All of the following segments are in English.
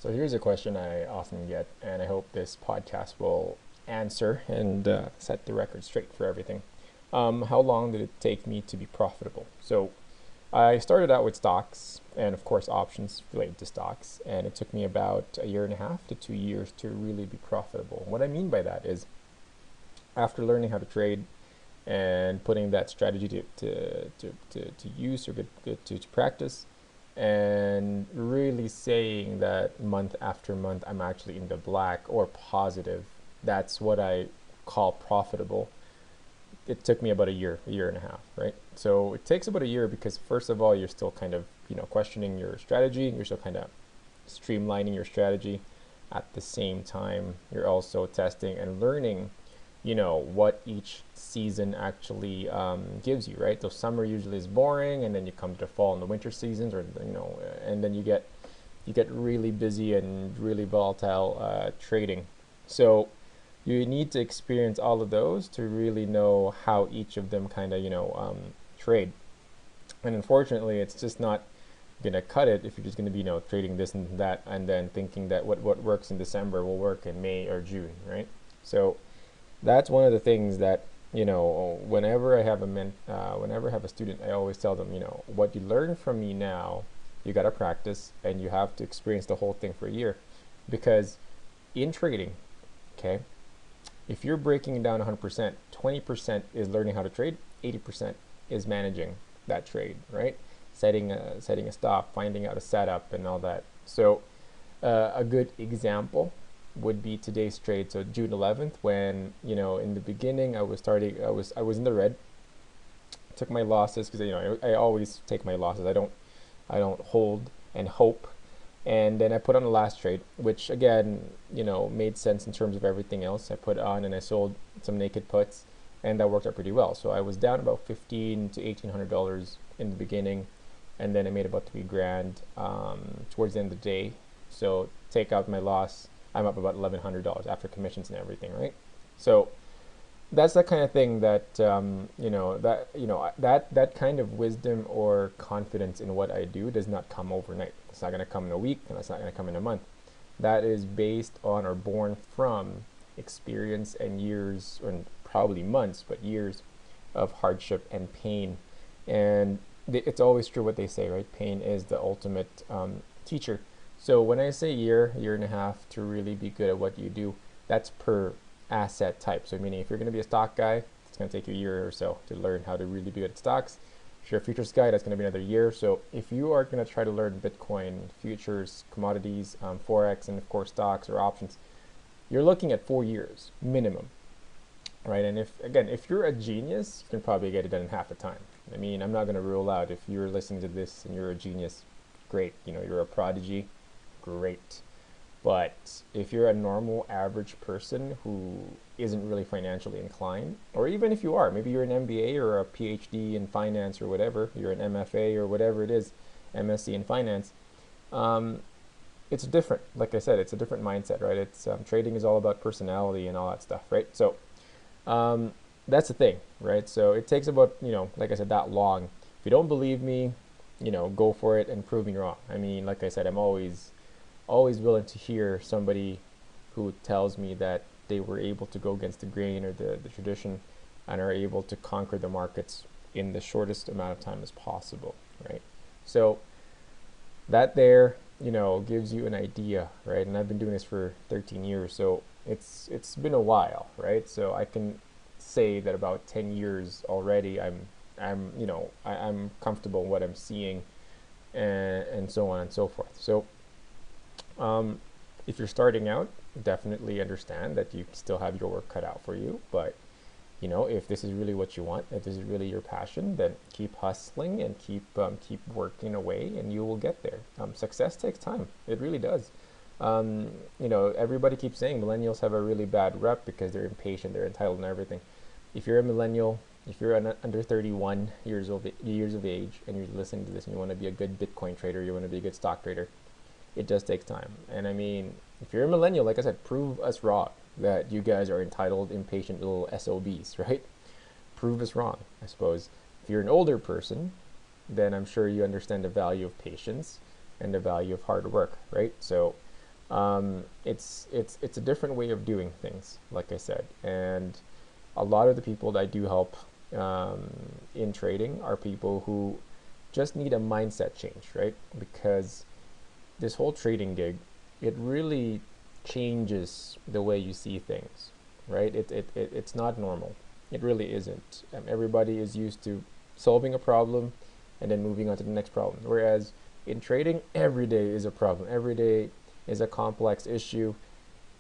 So here's a question I often get, and I hope this podcast will answer and set the record straight for everything. How long did it take me to be profitable? So I started out with stocks and, of course, options related to stocks, and it took me about a year and a half to 2 years to really be profitable. What I mean by that is after learning how to trade and putting that strategy to use or get to practice and really saying that month after month I'm actually in the black or positive. That's what I call profitable. It took me about a year and a half, right? So it takes about a year because first of all, you're still kind of, questioning your strategy. You're still kind of streamlining your strategy. At the same time, you're also testing and learning, what each season actually gives you, right? So summer usually is boring, and then you come to the fall and the winter seasons, or and then you get really busy and really volatile trading. So you need to experience all of those to really know how each of them kind of trade. And unfortunately, it's just not gonna cut it if you're just gonna be trading this and that, and then thinking that what works in December will work in May or June, right? So that's one of the things that whenever I have whenever I have a student, I always tell them, what you learn from me now, you got to practice, and you have to experience the whole thing for a year, because in trading, okay, if you're breaking it down 100%, 20% is learning how to trade, 80% is managing that trade, right? Setting a stop, finding out a setup, and all that. So a good example would be today's trade. So June 11th, when in the beginning I was in the red. Took my losses because I always take my losses. I don't hold and hope. And then I put on the last trade, which again made sense in terms of everything else. I put on and I sold some naked puts, and that worked out pretty well. So I was down about $1,500 to $1,800 in the beginning, and then I made about 3 grand towards the end of the day. So take out my loss, I'm up about $1,100 after commissions and everything, right? So that's the kind of thing that that kind of wisdom or confidence in what I do does not come overnight. It's not going to come in a week, and it's not going to come in a month. That is based on or born from experience and years, or probably months, but years of hardship and pain. And it's always true what they say, right? Pain is the ultimate teacher. So when I say year and a half to really be good at what you do, that's per asset type. So meaning if you're going to be a stock guy, it's going to take you a year or so to learn how to really be good at stocks. If you're a futures guy, that's going to be another year. So if you are going to try to learn Bitcoin, futures, commodities, Forex, and of course stocks or options, you're looking at 4 years minimum, right? And if you're a genius, you can probably get it done in half the time. I mean, I'm not going to rule out if you're listening to this and you're a genius, great. You're a prodigy, great. But if you're a normal average person who isn't really financially inclined, or even if you are, maybe you're an MBA or a PhD in finance or whatever, you're an MFA or whatever it is, MSc in finance, it's different. Like I said, it's a different mindset, right? It's trading is all about personality and all that stuff, right? So that's the thing, right? So it takes about, like I said, that long. If you don't believe me, go for it and prove me wrong. I mean, like I said, I'm always willing to hear somebody who tells me that they were able to go against the grain or the tradition and are able to conquer the markets in the shortest amount of time as possible, right? So that there, gives you an idea, right? And I've been doing this for 13 years, so it's been a while, right? So I can say that about 10 years already, I'm comfortable in what I'm seeing, and so on and so forth. So if you're starting out, definitely understand that you still have your work cut out for you. But if this is really what you want, if this is really your passion, then keep hustling and keep working away, and you will get there. Success takes time. It really does. Everybody keeps saying millennials have a really bad rep because they're impatient, they're entitled, and everything. If you're a millennial, if you're under 31 years of age, and you're listening to this, and you want to be a good Bitcoin trader, you want to be a good stock trader, it just takes time. And I mean, if you're a millennial, like I said, prove us wrong that you guys are entitled, impatient little SOBs, right? Prove us wrong, I suppose. If you're an older person, then I'm sure you understand the value of patience and the value of hard work, right? So It's a different way of doing things, like I said. And a lot of the people that I do help in trading are people who just need a mindset change, right? Because this whole trading gig, it really changes the way you see things, right? It's not normal. It really isn't. Everybody is used to solving a problem and then moving on to the next problem. Whereas in trading, every day is a problem. Every day is a complex issue,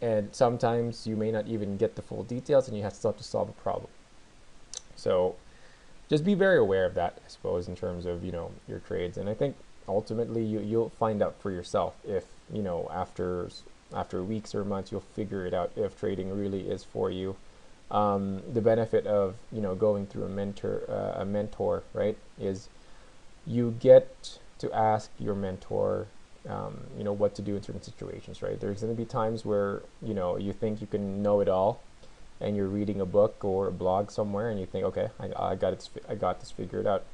and sometimes you may not even get the full details, and you have to start to solve a problem. So just be very aware of that, I suppose, in terms of your trades. And I think ultimately you'll find out for yourself if after weeks or months you'll figure it out if trading really is for you. The benefit of going through a mentor, right, is you get to ask your mentor what to do in certain situations, right? There's going to be times where you think you can know it all, and you're reading a book or a blog somewhere, and you think, okay, I got this figured out,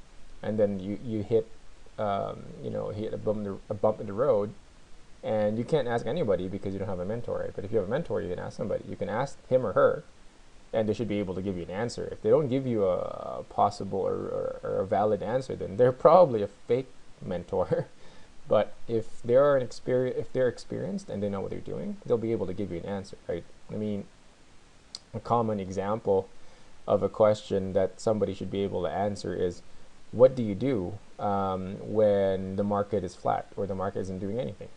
and then you hit hit a bump in the road, and you can't ask anybody because you don't have a mentor, right? But if you have a mentor, you can ask somebody. You can ask him or her, and they should be able to give you an answer. If they don't give you a possible or a valid answer, then they're probably a fake mentor. But if they're experienced and they know what they're doing, they'll be able to give you an answer, right? I mean, a common example of a question that somebody should be able to answer is, what do you do when the market is flat or the market isn't doing anything,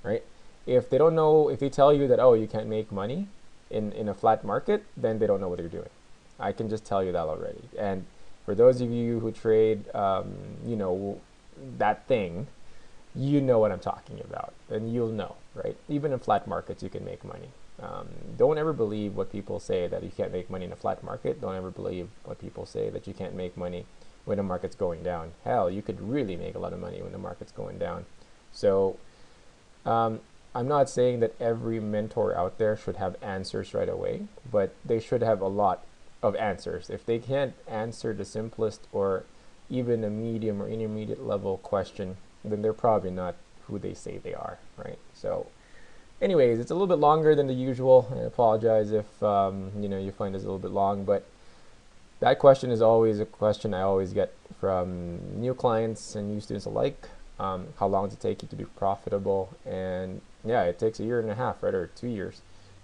right? If they don't know, if they tell you that, oh, you can't make money in a flat market, then they don't know what they're doing. I can just tell you that already. And for those of you who trade, that thing, you know what I'm talking about, and you'll know, right? Even in flat markets, you can make money. Don't ever believe what people say that you can't make money in a flat market. Don't ever believe what people say that you can't make money when the market's going down. Hell, you could really make a lot of money when the market's going down. So I'm not saying that every mentor out there should have answers right away, but they should have a lot of answers. If they can't answer the simplest or even a medium or intermediate level question, then they're probably not who they say they are, right? So anyways, it's a little bit longer than the usual. I apologize if you find this a little bit long, but that question is always a question I always get from new clients and new students alike. How long does it take you to be profitable? And yeah, it takes 1.5 years, right, or 2 years.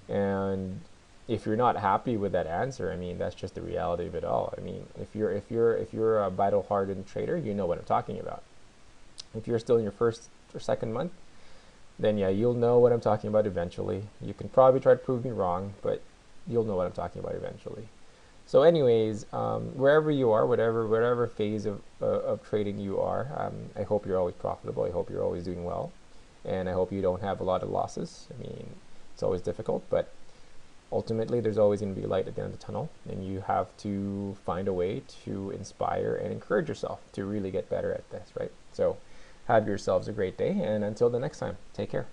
And if you're not happy with that answer, I mean, that's just the reality of it all. I mean, if you're a battle-hardened trader, you know what I'm talking about. If you're still in your first or second month, then yeah, you'll know what I'm talking about eventually. You can probably try to prove me wrong, but you'll know what I'm talking about eventually. So anyways, wherever you are, whatever phase of trading you are, I hope you're always profitable. I hope you're always doing well, and I hope you don't have a lot of losses. I mean, it's always difficult, but ultimately there's always going to be light at the end of the tunnel, and you have to find a way to inspire and encourage yourself to really get better at this, right? So have yourselves a great day, and until the next time, take care.